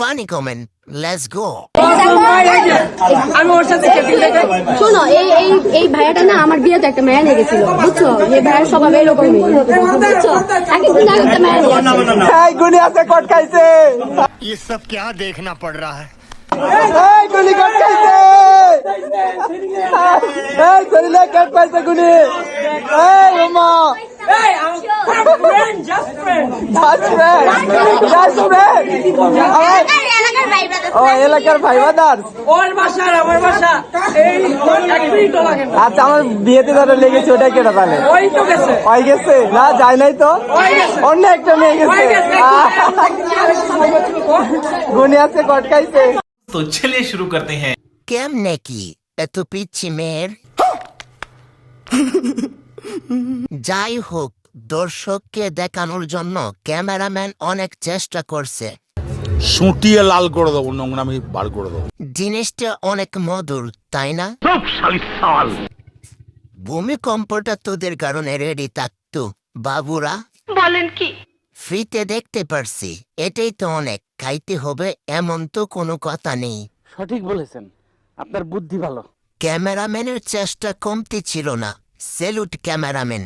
funny comment. Let's go. আমি ওর সাথে শোনো এই ভাইয়াটা না আমার বিয়েতে একটা মেয়ে নিয়ে গেছিল বুঝছো এই ভাইয়ার স্বভাব এরকমই বুঝছো একদিন আগে একটা মেয়ে নিয়ে আসছে। এই গুনি আছে কট খাইছে ये सब क्या देखना पड़ रहा है? এই গুনি কট খাইছে এই শরীরে কট খাইছে গুনি এই ওমা just friend ও এলাকার ভাই বাদার ওর বাসা আর আমার বাসা এই এক মিনিটও লাগে না। আচ্ছা আমার বিয়েতে যারা লেগেছে ওটা কেটা তাহলে ওই তো গেছে হয়ে গেছে না যায় নাই তো অন্য একটা মেয়ে ওই গেছে গেছে গুনি আছে কট খাইছে तो चलिए शुरू करते हैं। কেমনে কি এত পিচ্ছি মেয়ের? যাই হোক, দর্শককে দেখানোর জন্য ক্যামেরাম্যান অনেক চেষ্টা করছে। সুটিয়ে লাল করে দেবো, নোংরামি বার করে দেবো। জিনিসটা অনেক মধুর, তাই না? ভূমিকম্পটা তোদের কারণে রেডি থাকতো বাবুরা। বলেন কি? ফ্রিতে দেখতে পারছি, এটাই তো অনেক। খাইতে হবে এমন তো কোনো কথা নেই। সঠিক বলেছেন, আপনার বুদ্ধি ভালো। ক্যামেরাম্যানের চেষ্টা কমতি ছিল না। Salute cameraman.